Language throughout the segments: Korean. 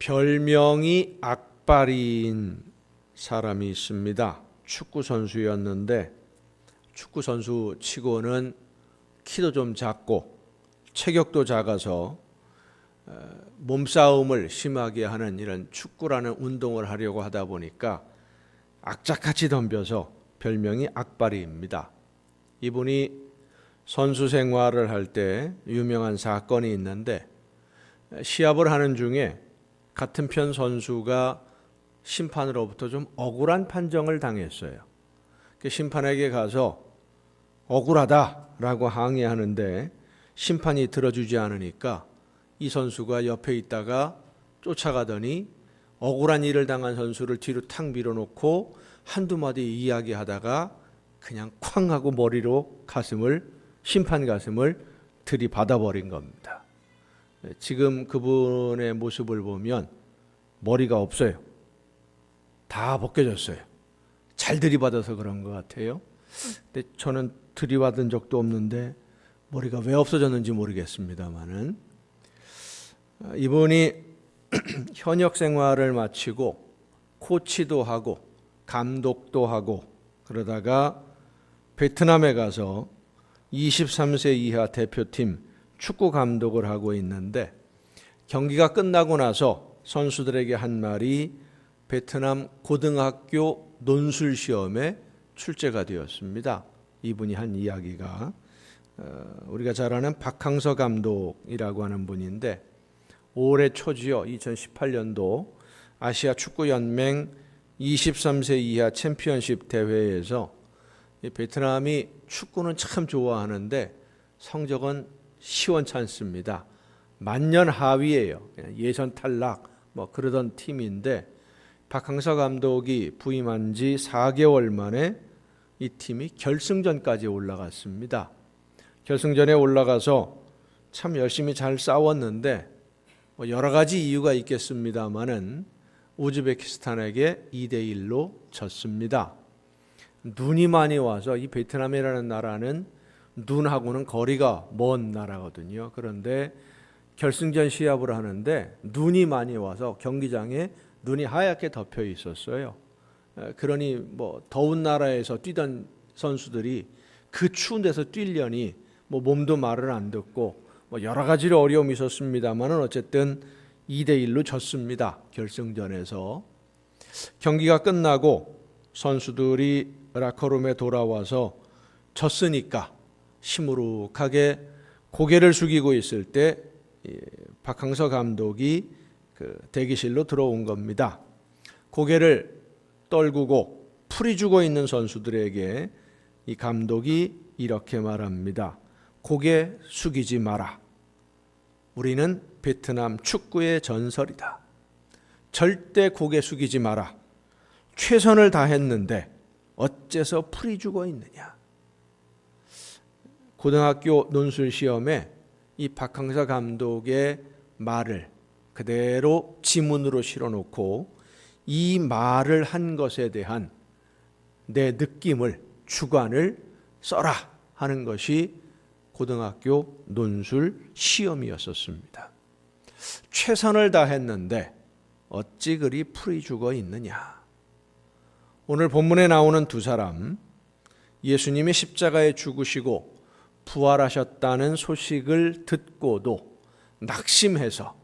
별명이 악바리인 사람이 있습니다. 축구 선수였는데 축구 선수 치고는 키도 좀 작고 체격도 작아서 몸싸움을 심하게 하는 이런 축구라는 운동을 하려고 하다 보니까 악착같이 덤벼서 별명이 악바리입니다. 이분이 선수 생활을 할 때 유명한 사건이 있는데 시합을 하는 중에 같은 편 선수가 심판으로부터 좀 억울한 판정을 당했어요. 그 심판에게 가서 억울하다라고 항의하는데 심판이 들어주지 않으니까 이 선수가 옆에 있다가 쫓아가더니 억울한 일을 당한 선수를 뒤로 탁 밀어놓고 한두 마디 이야기하다가 그냥 쾅 하고 머리로 심판 가슴을 들이받아버린 겁니다. 지금 그분의 모습을 보면 머리가 없어요. 다 벗겨졌어요. 잘 들이받아서 그런 것 같아요. 근데 저는 들이받은 적도 없는데 머리가 왜 없어졌는지 모르겠습니다만은 이분이 현역 생활을 마치고 코치도 하고 감독도 하고 그러다가 베트남에 가서 23세 이하 대표팀 축구 감독을 하고 있는데 경기가 끝나고 나서 선수들에게 한 말이 베트남 고등학교 논술 시험에 출제가 되었습니다. 이분이 한 이야기가 우리가 잘 아는 박항서 감독이라고 하는 분인데 올해 초지요. 2018년도 아시아 축구연맹 23세 이하 챔피언십 대회에서 베트남이 축구는 참 좋아하는데 성적은 시원찮습니다. 만년 하위예요. 예선 탈락 그러던 팀인데 박항서 감독이 부임한 지 4개월 만에 이 팀이 결승전까지 올라갔습니다. 결승전에 올라가서 참 열심히 잘 싸웠는데 여러 가지 이유가 있겠습니다마는 우즈베키스탄에게 2대1로 졌습니다. 눈이 많이 와서 이 베트남이라는 나라는 눈하고는 거리가 먼 나라거든요. 그런데 결승전 시합을 하는데 눈이 많이 와서 경기장에 눈이 하얗게 덮여 있었어요. 그러니 더운 나라에서 뛰던 선수들이 그 추운 데서 뛰려니 몸도 말을 안 듣고 여러 가지로 어려움이 있었습니다만은 어쨌든 2대1로 졌습니다. 결승전에서. 경기가 끝나고 선수들이 라커룸에 돌아와서 졌으니까 시무룩하게 고개를 숙이고 있을 때 박항서 감독이 그 대기실로 들어온 겁니다. 고개를 떨구고 풀이 죽어 있는 선수들에게 이 감독이 이렇게 말합니다. 고개 숙이지 마라. 우리는 베트남 축구의 전설이다. 절대 고개 숙이지 마라. 최선을 다했는데 어째서 풀이 죽어 있느냐. 고등학교 논술 시험에 이 박항서 감독의 말을 그대로 지문으로 실어놓고 이 말을 한 것에 대한 내 느낌을 주관을 써라 하는 것이 고등학교 논술 시험이었었습니다. 최선을 다했는데 어찌 그리 풀이 죽어 있느냐. 오늘 본문에 나오는 두 사람, 예수님이 십자가에 죽으시고 부활하셨다는 소식을 듣고도 낙심해서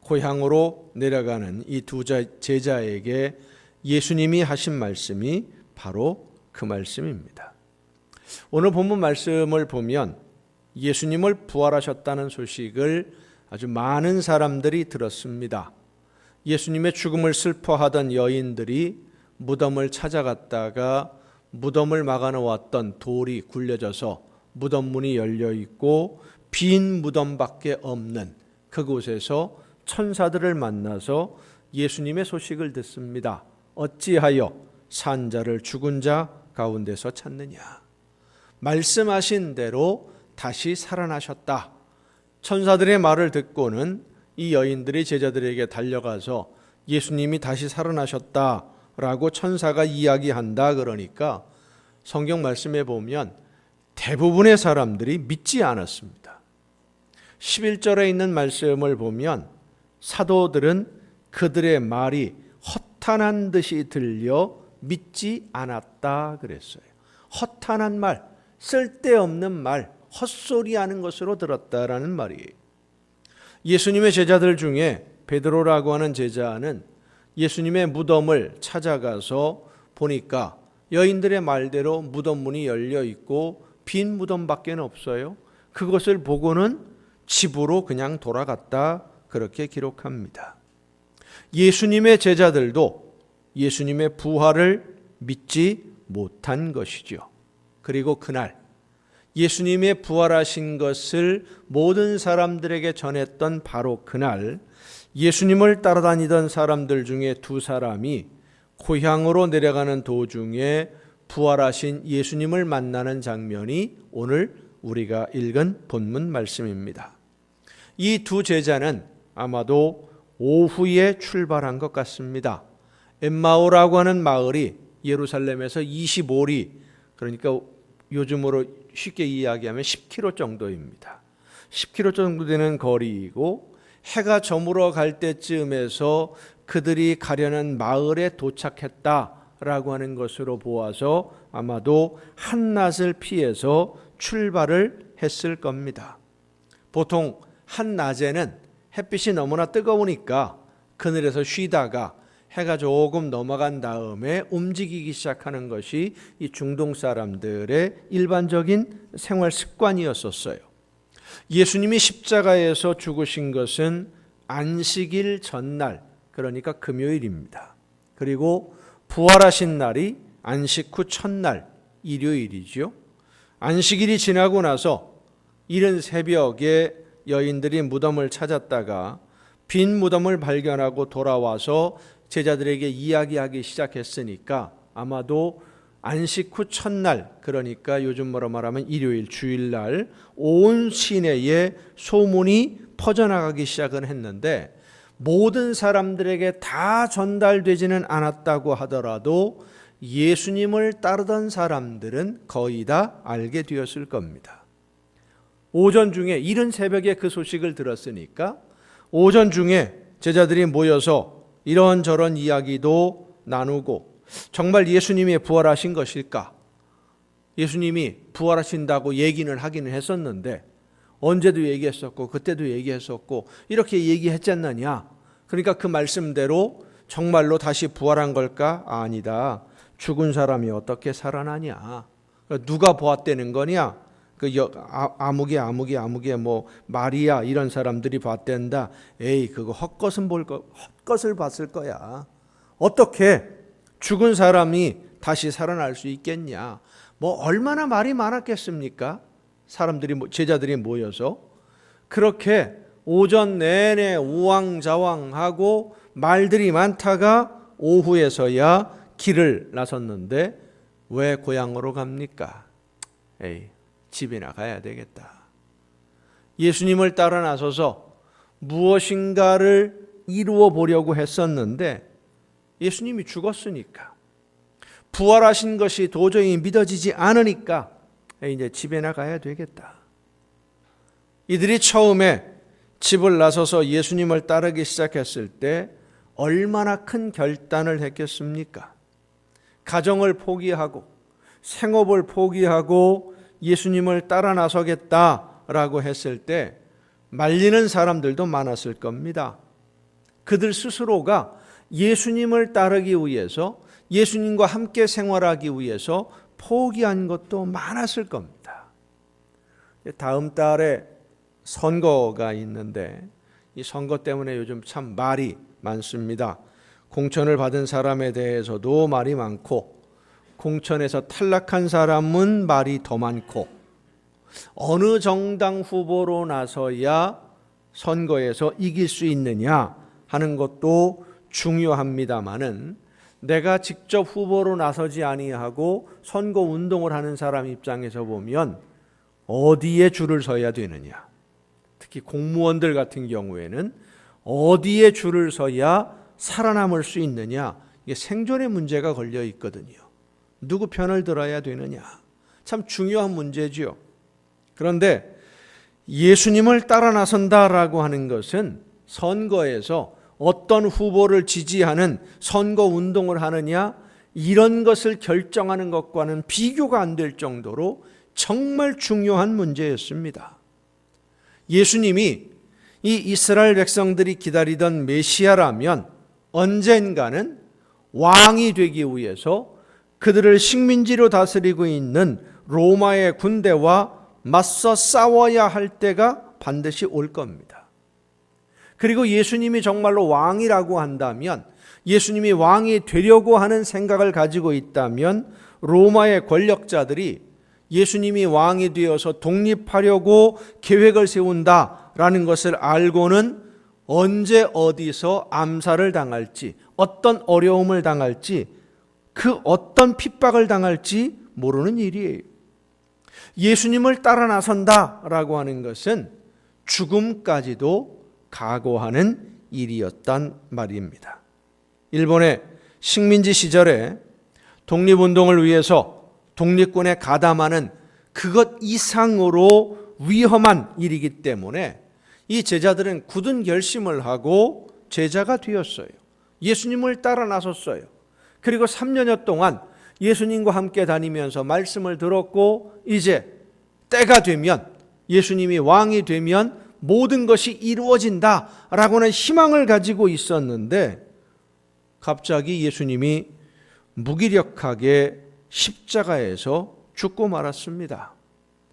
고향으로 내려가는 이 두 제자에게 예수님이 하신 말씀이 바로 그 말씀입니다. 오늘 본문 말씀을 보면 예수님을 부활하셨다는 소식을 아주 많은 사람들이 들었습니다. 예수님의 죽음을 슬퍼하던 여인들이 무덤을 찾아갔다가 무덤을 막아놓았던 돌이 굴려져서 무덤 문이 열려 있고 빈 무덤밖에 없는 그곳에서 천사들을 만나서 예수님의 소식을 듣습니다. 어찌하여 산 자를 죽은 자 가운데서 찾느냐. 말씀하신 대로 다시 살아나셨다. 천사들의 말을 듣고는 이 여인들이 제자들에게 달려가서 예수님이 다시 살아나셨다라고 천사가 이야기한다 그러니까 성경 말씀에 보면 대부분의 사람들이 믿지 않았습니다. 11절에 있는 말씀을 보면 사도들은 그들의 말이 허탄한 듯이 들려 믿지 않았다 그랬어요. 허탄한 말, 쓸데없는 말, 헛소리하는 것으로 들었다라는 말이에요. 예수님의 제자들 중에 베드로라고 하는 제자는 예수님의 무덤을 찾아가서 보니까 여인들의 말대로 무덤 문이 열려 있고 빈 무덤밖에 없어요. 그것을 보고는 집으로 그냥 돌아갔다 그렇게 기록합니다. 예수님의 제자들도 예수님의 부활을 믿지 못한 것이죠. 그리고 그날 예수님의 부활하신 것을 모든 사람들에게 전했던 바로 그날 예수님을 따라다니던 사람들 중에 두 사람이 고향으로 내려가는 도중에 부활하신 예수님을 만나는 장면이 오늘 우리가 읽은 본문 말씀입니다. 이 두 제자는 아마도 오후에 출발한 것 같습니다. 엠마오라고 하는 마을이 예루살렘에서 25리, 그러니까 요즘으로 쉽게 이야기하면 10km 정도입니다. 10km 정도 되는 거리이고 해가 저물어 갈 때쯤에서 그들이 가려는 마을에 도착했다라고 하는 것으로 보아서 아마도 한낮을 피해서 출발을 했을 겁니다. 보통 한낮에는 햇빛이 너무나 뜨거우니까 그늘에서 쉬다가 해가 조금 넘어간 다음에 움직이기 시작하는 것이 이 중동 사람들의 일반적인 생활 습관이었었어요. 예수님이 십자가에서 죽으신 것은 안식일 전날, 그러니까 금요일입니다. 그리고 부활하신 날이 안식 후 첫날, 일요일이죠. 안식일이 지나고 나서 이른 새벽에 여인들이 무덤을 찾았다가 빈 무덤을 발견하고 돌아와서 제자들에게 이야기하기 시작했으니까 아마도 안식 후 첫날, 그러니까 요즘으로 말하면 일요일, 주일날 온 시내에 소문이 퍼져나가기 시작은 했는데 모든 사람들에게 다 전달되지는 않았다고 하더라도 예수님을 따르던 사람들은 거의 다 알게 되었을 겁니다. 오전 중에 이른 새벽에 그 소식을 들었으니까 오전 중에 제자들이 모여서 이런저런 이야기도 나누고 정말 예수님이 부활하신 것일까? 예수님이 부활하신다고 얘기는 하기는 했었는데 언제도 얘기했었고 그때도 얘기했었고 이렇게 얘기했지 않느냐? 그러니까 그 말씀대로 정말로 다시 부활한 걸까? 아니다. 죽은 사람이 어떻게 살아나냐? 누가 보았다는 거냐? 아무개 뭐 마리아 이런 사람들이 봤댄다. 에이, 그거 헛것을 봤을 거야. 어떻게 죽은 사람이 다시 살아날 수 있겠냐? 뭐 얼마나 말이 많았겠습니까? 제자들이 모여서 그렇게 오전 내내 우왕좌왕하고 말들이 많다가 오후에서야 길을 나섰는데 왜 고향으로 갑니까? 에이, 집이나 가야 되겠다. 예수님을 따라 나서서 무엇인가를 이루어 보려고 했었는데 예수님이 죽었으니까 부활하신 것이 도저히 믿어지지 않으니까 이제 집에나 가야 되겠다. 이들이 처음에 집을 나서서 예수님을 따르기 시작했을 때 얼마나 큰 결단을 했겠습니까? 가정을 포기하고 생업을 포기하고 예수님을 따라 나서겠다라고 했을 때 말리는 사람들도 많았을 겁니다. 그들 스스로가 예수님을 따르기 위해서 예수님과 함께 생활하기 위해서 포기한 것도 많았을 겁니다. 다음 달에 선거가 있는데 이 선거 때문에 요즘 참 말이 많습니다. 공천을 받은 사람에 대해서도 말이 많고 공천에서 탈락한 사람은 말이 더 많고 어느 정당 후보로 나서야 선거에서 이길 수 있느냐 하는 것도 중요합니다마는 내가 직접 후보로 나서지 아니하고 선거 운동을 하는 사람 입장에서 보면 어디에 줄을 서야 되느냐, 특히 공무원들 같은 경우에는 어디에 줄을 서야 살아남을 수 있느냐, 이게 생존의 문제가 걸려 있거든요. 누구 편을 들어야 되느냐, 참 중요한 문제지요. 그런데 예수님을 따라 나선다라고 하는 것은 선거에서 어떤 후보를 지지하는 선거 운동을 하느냐, 이런 것을 결정하는 것과는 비교가 안 될 정도로 정말 중요한 문제였습니다. 예수님이 이 이스라엘 백성들이 기다리던 메시아라면 언젠가는 왕이 되기 위해서 그들을 식민지로 다스리고 있는 로마의 군대와 맞서 싸워야 할 때가 반드시 올 겁니다. 그리고 예수님이 정말로 왕이라고 한다면, 예수님이 왕이 되려고 하는 생각을 가지고 있다면 로마의 권력자들이 예수님이 왕이 되어서 독립하려고 계획을 세운다라는 것을 알고는 언제 어디서 암살을 당할지, 어떤 어려움을 당할지, 그 어떤 핍박을 당할지 모르는 일이에요. 예수님을 따라 나선다라고 하는 것은 죽음까지도 각오하는 일이었단 말입니다. 일본의 식민지 시절에 독립운동을 위해서 독립군에 가담하는 그것 이상으로 위험한 일이기 때문에 이 제자들은 굳은 결심을 하고 제자가 되었어요. 예수님을 따라 나섰어요. 그리고 3년여 동안 예수님과 함께 다니면서 말씀을 들었고, 이제 때가 되면, 예수님이 왕이 되면 모든 것이 이루어진다라고는 희망을 가지고 있었는데, 갑자기 예수님이 무기력하게 십자가에서 죽고 말았습니다.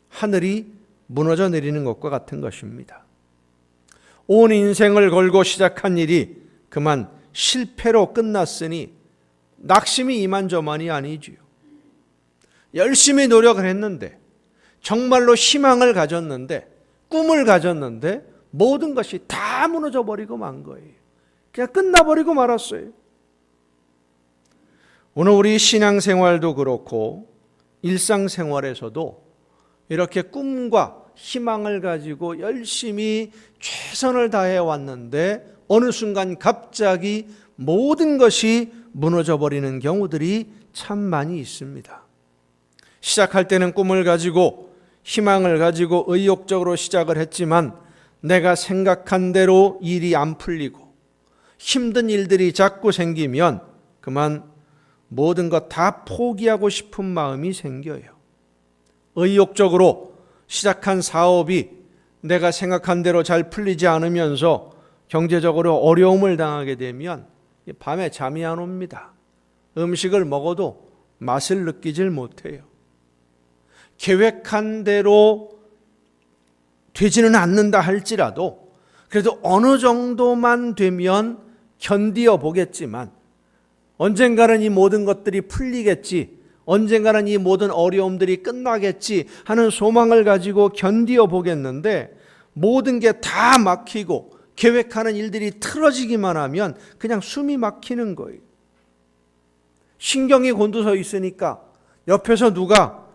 하늘이 무너져 내리는 것과 같은 것입니다. 온 인생을 걸고 시작한 일이 그만 실패로 끝났으니 낙심이 이만저만이 아니지요. 열심히 노력을 했는데, 정말로 희망을 가졌는데, 꿈을 가졌는데 모든 것이 다 무너져 버리고 만 거예요. 그냥 끝나버리고 말았어요. 오늘 우리 신앙생활도 그렇고 일상생활에서도 이렇게 꿈과 희망을 가지고 열심히 최선을 다해 왔는데 어느 순간 갑자기 모든 것이 무너져 버리는 경우들이 참 많이 있습니다. 시작할 때는 꿈을 가지고 희망을 가지고 의욕적으로 시작을 했지만 내가 생각한 대로 일이 안 풀리고 힘든 일들이 자꾸 생기면 그만 모든 것 다 포기하고 싶은 마음이 생겨요. 의욕적으로 시작한 사업이 내가 생각한 대로 잘 풀리지 않으면서 경제적으로 어려움을 당하게 되면 밤에 잠이 안 옵니다. 음식을 먹어도 맛을 느끼질 못해요. 계획한 대로 되지는 않는다 할지라도 그래도 어느 정도만 되면 견디어 보겠지만 언젠가는 이 모든 것들이 풀리겠지, 언젠가는 이 모든 어려움들이 끝나겠지 하는 소망을 가지고 견디어 보겠는데 모든 게 다 막히고 계획하는 일들이 틀어지기만 하면 그냥 숨이 막히는 거예요. 신경이 곤두서 있으니까 옆에서 누가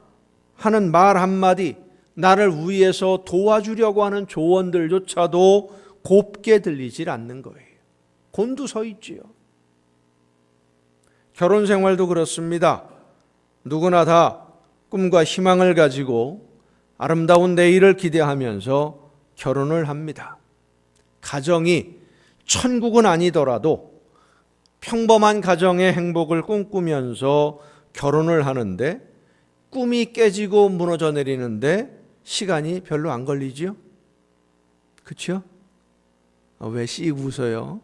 하는 말 한마디, 나를 위해서 도와주려고 하는 조언들조차도 곱게 들리질 않는 거예요. 곤두서 있지요. 결혼 생활도 그렇습니다. 누구나 다 꿈과 희망을 가지고 아름다운 내일을 기대하면서 결혼을 합니다. 가정이 천국은 아니더라도 평범한 가정의 행복을 꿈꾸면서 결혼을 하는데 꿈이 깨지고 무너져 내리는데 시간이 별로 안 걸리지요? 그렇죠? 왜 씩 웃어요?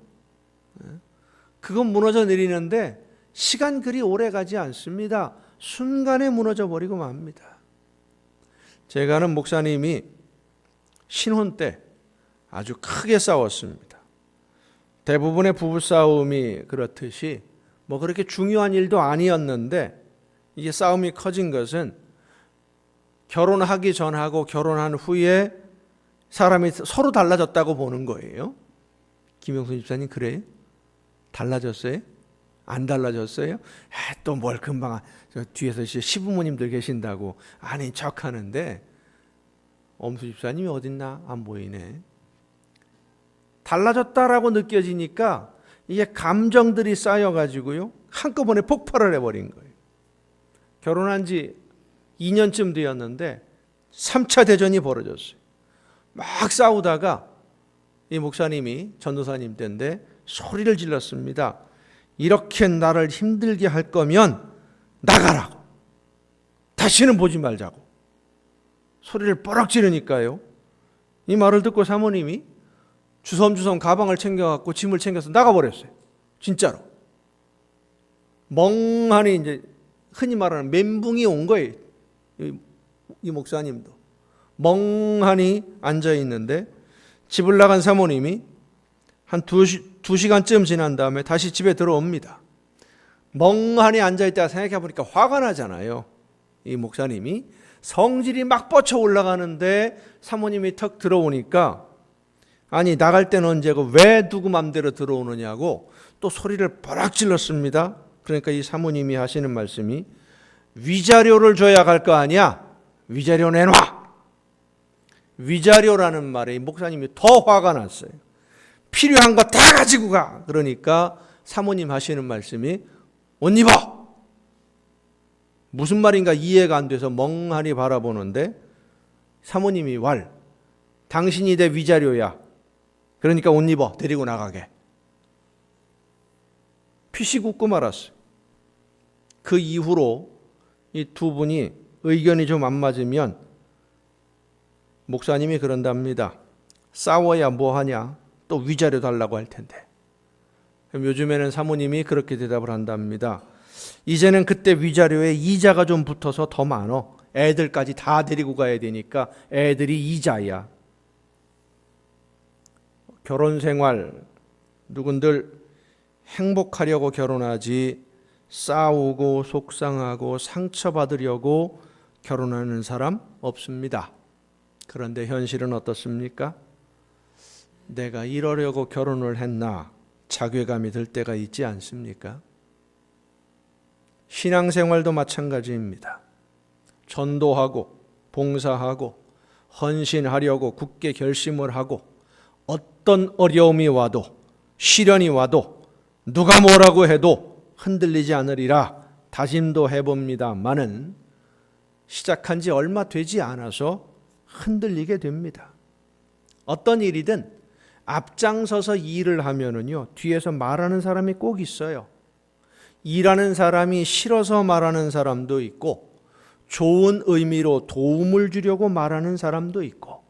그건 무너져 내리는데 시간 그리 오래 가지 않습니다. 순간에 무너져 버리고 맙니다. 제가 아는 목사님이 신혼 때 아주 크게 싸웠습니다. 대부분의 부부싸움이 그렇듯이 뭐 그렇게 중요한 일도 아니었는데 이게 싸움이 커진 것은 결혼하기 전하고 결혼한 후에 사람이 서로 달라졌다고 보는 거예요. 김영순 집사님 그래요? 달라졌어요? 안 달라졌어요? 또 뭘 금방 저 뒤에서 시부모님들 계신다고 아닌 척하는데 엄수 집사님이 어딨나? 안 보이네. 달라졌다라고 느껴지니까 이게 감정들이 쌓여가지고요 한꺼번에 폭발을 해버린 거예요. 결혼한 지 2년쯤 되었는데 3차 대전이 벌어졌어요. 막 싸우다가 이 목사님이 전도사님 때인데 소리를 질렀습니다. 이렇게 나를 힘들게 할 거면 나가라고. 다시는 보지 말자고. 소리를 뻐럭 지르니까요. 이 말을 듣고 사모님이 주섬주섬 가방을 챙겨갖고 짐을 챙겨서 나가버렸어요. 진짜로. 멍하니 이제 흔히 말하는 멘붕이 온 거예요. 이 목사님도. 멍하니 앉아있는데 집을 나간 사모님이 한 2시간쯤 지난 다음에 다시 집에 들어옵니다. 멍하니 앉아있다가 생각해보니까 화가 나잖아요. 이 목사님이 성질이 막 뻗쳐 올라가는데 사모님이 턱 들어오니까 아니 나갈 때는 언제고 왜 누구 맘대로 들어오느냐고 또 소리를 버럭 질렀습니다. 그러니까 이 사모님이 하시는 말씀이 위자료를 줘야 갈 거 아니야. 위자료 내놔. 위자료라는 말에 이 목사님이 더 화가 났어요. 필요한 거 다 가지고 가. 그러니까 사모님 하시는 말씀이 옷 입어. 무슨 말인가 이해가 안 돼서 멍하니 바라보는데 사모님이 당신이 내 위자료야. 그러니까 옷 입어. 데리고 나가게. 피식 웃고 말았어요. 그 이후로 이 두 분이 의견이 좀 안 맞으면 목사님이 그런답니다. 싸워야 뭐하냐? 또 위자료 달라고 할 텐데. 요즘에는 사모님이 그렇게 대답을 한답니다. 이제는 그때 위자료에 이자가 좀 붙어서 더 많어. 애들까지 다 데리고 가야 되니까 애들이 이자야. 결혼 생활 누군들 행복하려고 결혼하지 싸우고 속상하고 상처받으려고 결혼하는 사람 없습니다. 그런데 현실은 어떻습니까? 내가 이러려고 결혼을 했나 자괴감이 들 때가 있지 않습니까? 신앙생활도 마찬가지입니다. 전도하고 봉사하고 헌신하려고 굳게 결심을 하고 어떤 어려움이 와도 시련이 와도 누가 뭐라고 해도 흔들리지 않으리라 다짐도 해봅니다마는 시작한 지 얼마 되지 않아서 흔들리게 됩니다. 어떤 일이든 앞장서서 일을 하면은요, 뒤에서 말하는 사람이 꼭 있어요. 일하는 사람이 싫어서 말하는 사람도 있고, 좋은 의미로 도움을 주려고 말하는 사람도 있고,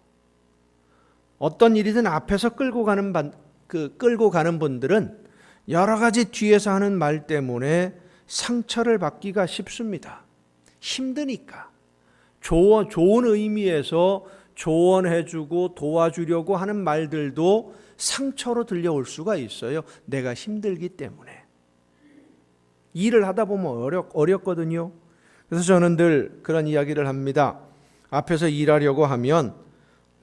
어떤 일이든 앞에서 끌고 가는 분들은 여러 가지 뒤에서 하는 말 때문에 상처를 받기가 쉽습니다. 힘드니까. 좋은 의미에서 조언해주고 도와주려고 하는 말들도 상처로 들려올 수가 있어요. 내가 힘들기 때문에. 일을 하다 보면 어렵거든요. 그래서 저는 늘 그런 이야기를 합니다. 앞에서 일하려고 하면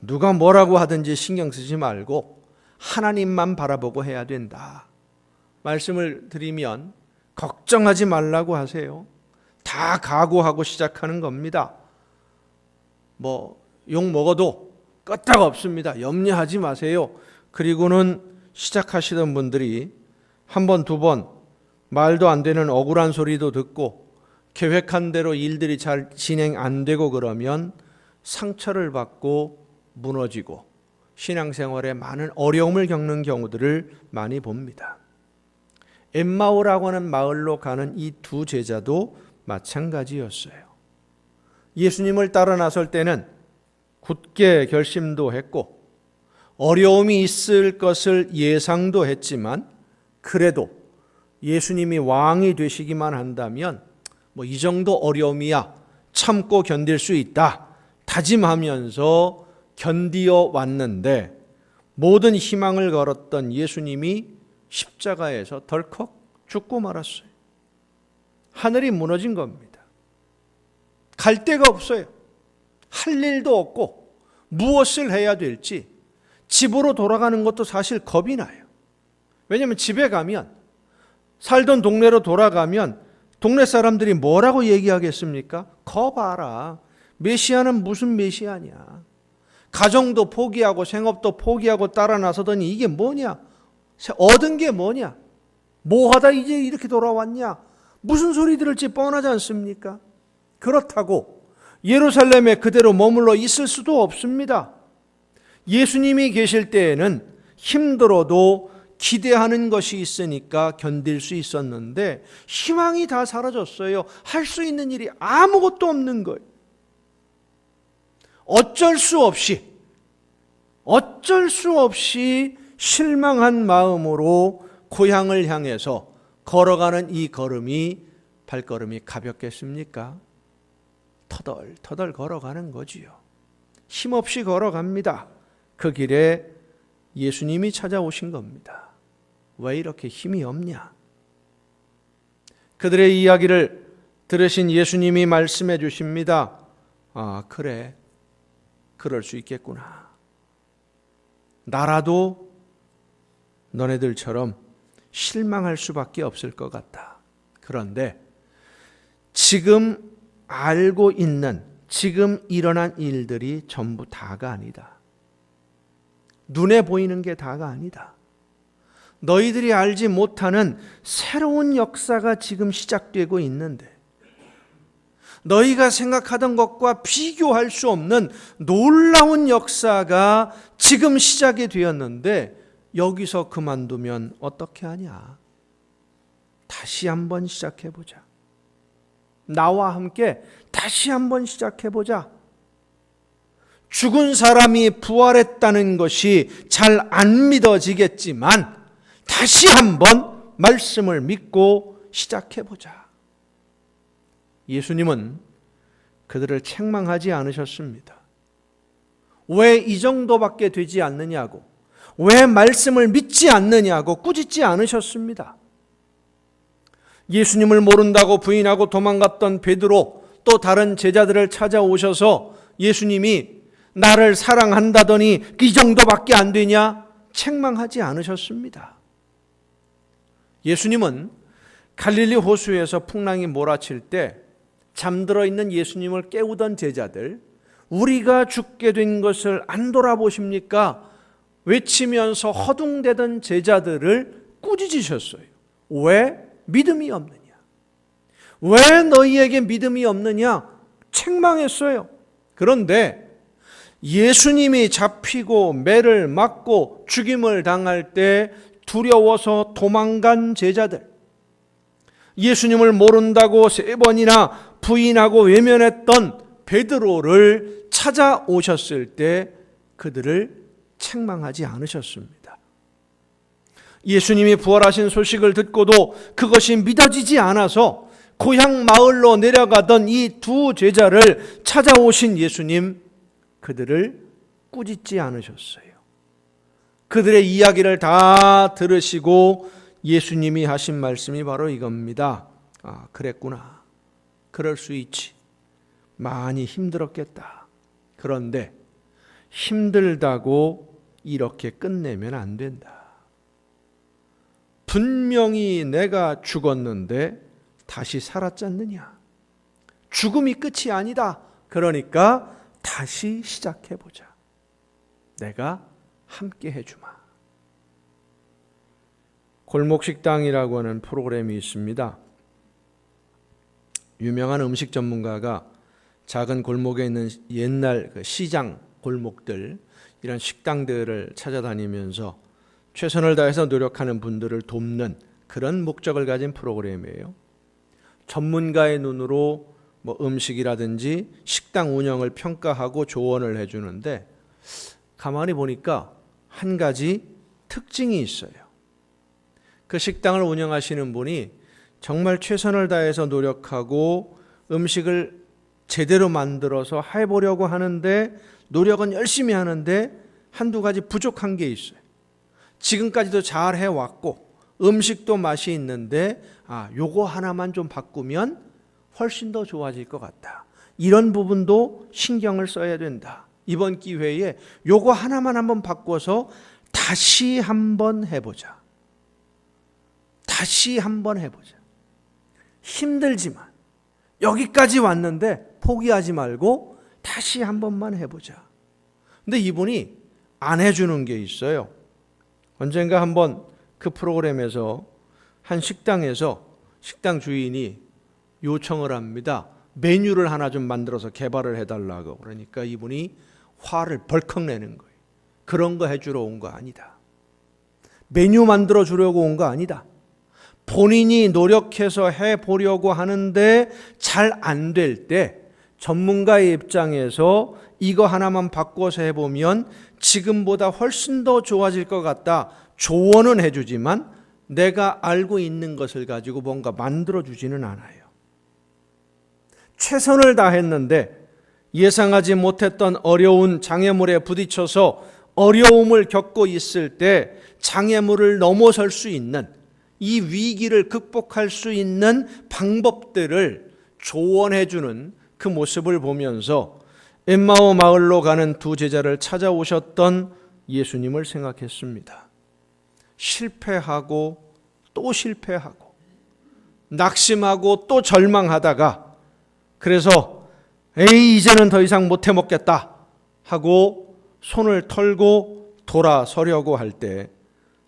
누가 뭐라고 하든지 신경 쓰지 말고 하나님만 바라보고 해야 된다. 말씀을 드리면 걱정하지 말라고 하세요. 다 각오하고 시작하는 겁니다. 욕 먹어도 끄떡 없습니다. 염려하지 마세요. 그리고는 시작하시던 분들이 한 번, 두 번 말도 안 되는 억울한 소리도 듣고 계획한 대로 일들이 잘 진행 안 되고 그러면 상처를 받고 무너지고 신앙생활에 많은 어려움을 겪는 경우들을 많이 봅니다. 엠마오라고 하는 마을로 가는 이 두 제자도 마찬가지였어요. 예수님을 따라 나설 때는 굳게 결심도 했고 어려움이 있을 것을 예상도 했지만 그래도 예수님이 왕이 되시기만 한다면 이 정도 어려움이야 참고 견딜 수 있다 다짐하면서 견디어 왔는데 모든 희망을 걸었던 예수님이 십자가에서 덜컥 죽고 말았어요. 하늘이 무너진 겁니다. 갈 데가 없어요. 할 일도 없고 무엇을 해야 될지 집으로 돌아가는 것도 사실 겁이 나요. 왜냐하면 집에 가면 살던 동네로 돌아가면 동네 사람들이 뭐라고 얘기하겠습니까? 거 봐라. 메시아는 무슨 메시아냐. 가정도 포기하고 생업도 포기하고 따라 나서더니 이게 뭐냐. 얻은 게 뭐냐. 뭐하다 이제 이렇게 돌아왔냐. 무슨 소리 들을지 뻔하지 않습니까? 그렇다고 예루살렘에 그대로 머물러 있을 수도 없습니다. 예수님이 계실 때에는 힘들어도 기대하는 것이 있으니까 견딜 수 있었는데 희망이 다 사라졌어요. 할 수 있는 일이 아무것도 없는 거예요. 어쩔 수 없이 실망한 마음으로 고향을 향해서 걸어가는 이 발걸음이 가볍겠습니까? 터덜터덜 걸어가는 거지요. 힘없이 걸어갑니다. 그 길에 예수님이 찾아오신 겁니다. 왜 이렇게 힘이 없냐? 그들의 이야기를 들으신 예수님이 말씀해 주십니다. 아, 그래. 그럴 수 있겠구나. 나라도 너네들처럼 실망할 수밖에 없을 것 같다. 그런데 지금 알고 있는, 지금 일어난 일들이 전부 다가 아니다. 눈에 보이는 게 다가 아니다. 너희들이 알지 못하는 새로운 역사가 지금 시작되고 있는데, 너희가 생각하던 것과 비교할 수 없는 놀라운 역사가 지금 시작이 되었는데 여기서 그만두면 어떻게 하냐? 다시 한번 시작해보자. 나와 함께 다시 한번 시작해보자. 죽은 사람이 부활했다는 것이 잘 안 믿어지겠지만 다시 한번 말씀을 믿고 시작해보자. 예수님은 그들을 책망하지 않으셨습니다. 왜 이 정도밖에 되지 않느냐고, 왜 말씀을 믿지 않느냐고 꾸짖지 않으셨습니다. 예수님을 모른다고 부인하고 도망갔던 베드로, 또 다른 제자들을 찾아오셔서 예수님이 나를 사랑한다더니 이 정도밖에 안 되냐? 책망하지 않으셨습니다. 예수님은 갈릴리 호수에서 풍랑이 몰아칠 때 잠들어 있는 예수님을 깨우던 제자들, 우리가 죽게 된 것을 안 돌아보십니까? 외치면서 허둥대던 제자들을 꾸짖으셨어요. 왜 믿음이 없느냐? 왜 너희에게 믿음이 없느냐? 책망했어요. 그런데 예수님이 잡히고 매를 맞고 죽임을 당할 때 두려워서 도망간 제자들, 예수님을 모른다고 3번이나 부인하고 외면했던 베드로를 찾아오셨을 때 그들을 책망하지 않으셨습니다. 예수님이 부활하신 소식을 듣고도 그것이 믿어지지 않아서 고향 마을로 내려가던 이 두 제자를 찾아오신 예수님, 그들을 꾸짖지 않으셨어요. 그들의 이야기를 다 들으시고 예수님이 하신 말씀이 바로 이겁니다. 아, 그랬구나. 그럴 수 있지. 많이 힘들었겠다. 그런데 힘들다고 이렇게 끝내면 안 된다. 분명히 내가 죽었는데 다시 살았지 않느냐? 죽음이 끝이 아니다. 그러니까 다시 시작해보자. 내가 함께 해주마. 골목식당이라고 하는 프로그램이 있습니다. 유명한 음식 전문가가 작은 골목에 있는 옛날 시장 골목들, 이런 식당들을 찾아다니면서 최선을 다해서 노력하는 분들을 돕는 그런 목적을 가진 프로그램이에요. 전문가의 눈으로 음식이라든지 식당 운영을 평가하고 조언을 해주는데, 가만히 보니까 한 가지 특징이 있어요. 그 식당을 운영하시는 분이 정말 최선을 다해서 노력하고 음식을 제대로 만들어서 해보려고 하는데, 노력은 열심히 하는데 한두 가지 부족한 게 있어요. 지금까지도 잘 해왔고 음식도 맛이 있는데 요거 하나만 좀 바꾸면 훨씬 더 좋아질 것 같다. 이런 부분도 신경을 써야 된다. 이번 기회에 요거 하나만 한번 바꿔서 다시 한번 해보자. 다시 한번 해보자. 힘들지만 여기까지 왔는데 포기하지 말고 다시 한 번만 해보자. 근데 이분이 안 해주는 게 있어요. 언젠가 한번 그 프로그램에서 한 식당에서 식당 주인이 요청을 합니다. 메뉴를 하나 좀 만들어서 개발을 해달라고. 그러니까 이분이 화를 벌컥 내는 거예요. 그런 거 해주러 온 거 아니다. 메뉴 만들어 주려고 온 거 아니다. 본인이 노력해서 해보려고 하는데 잘 안 될 때 전문가의 입장에서 이거 하나만 바꿔서 해보면 지금보다 훨씬 더 좋아질 것 같다. 조언은 해주지만 내가 알고 있는 것을 가지고 뭔가 만들어주지는 않아요. 최선을 다했는데 예상하지 못했던 어려운 장애물에 부딪혀서 어려움을 겪고 있을 때 장애물을 넘어설 수 있는, 이 위기를 극복할 수 있는 방법들을 조언해주는 그 모습을 보면서 엠마오 마을로 가는 두 제자를 찾아오셨던 예수님을 생각했습니다. 실패하고 또 실패하고 낙심하고 또 절망하다가 그래서 에이 이제는 더 이상 못해 먹겠다 하고 손을 털고 돌아서려고 할 때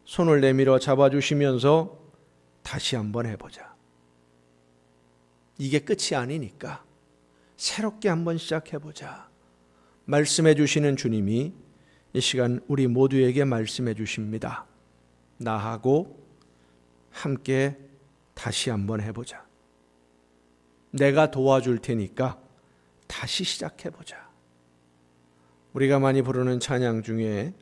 손을 내밀어 잡아주시면서 다시 한번 해보자. 이게 끝이 아니니까 새롭게 한번 시작해보자. 말씀해 주시는 주님이 이 시간 우리 모두에게 말씀해 주십니다. 나하고 함께 다시 한번 해보자. 내가 도와줄 테니까 다시 시작해보자. 우리가 많이 부르는 찬양 중에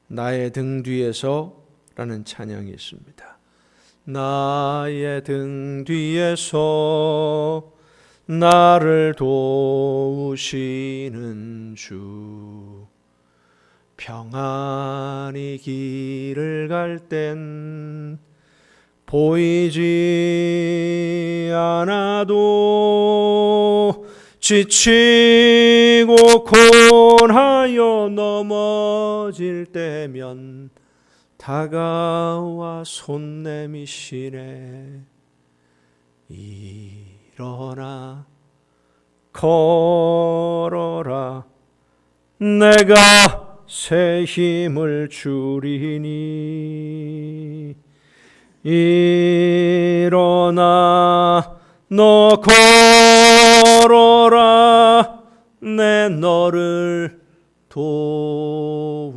나의 등 뒤에서 라는 찬양이 있습니다. 나의 등 뒤에서 나를 도우시는 주, 평안히 길을 갈 땐 보이지 않아도 지치고 곤하여 넘어질 때면 다가와 손 내미시네. 일어나 걸어라 내가 새 힘을 주리니. 일어나 너 걸어라 내 너를 도우리.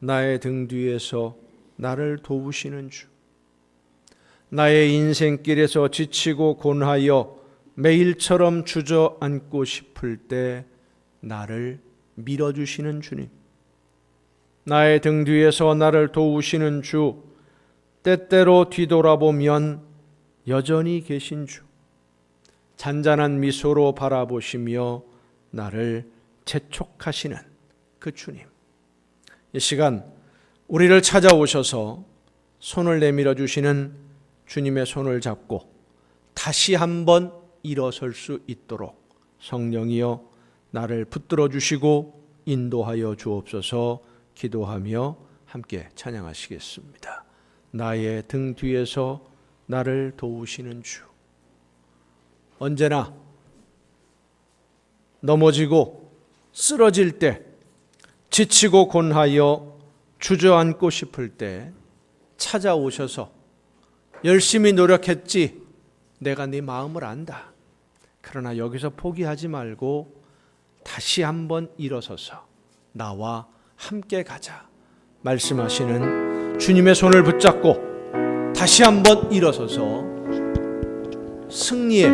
나의 등 뒤에서 나를 도우시는 주, 나의 인생길에서 지치고 곤하여 매일처럼 주저앉고 싶을 때 나를 밀어주시는 주님, 나의 등 뒤에서 나를 도우시는 주, 때때로 뒤돌아보면 여전히 계신 주, 잔잔한 미소로 바라보시며 나를 재촉하시는 그 주님, 이 시간 우리를 찾아오셔서 손을 내밀어 주시는 주님의 손을 잡고 다시 한번 일어설 수 있도록 성령이여 나를 붙들어 주시고 인도하여 주옵소서. 기도하며 함께 찬양하시겠습니다. 나의 등 뒤에서 나를 도우시는 주, 언제나 넘어지고 쓰러질 때, 지치고 곤하여 주저앉고 싶을 때 찾아오셔서 열심히 노력했지, 내가 네 마음을 안다. 그러나 여기서 포기하지 말고 다시 한번 일어서서 나와 함께 가자 말씀하시는 주님의 손을 붙잡고 다시 한번 일어서서 승리의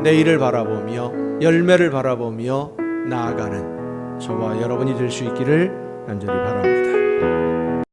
내일을 바라보며 열매를 바라보며 나아가는 저와 여러분이 될 수 있기를 간절히 바랍니다.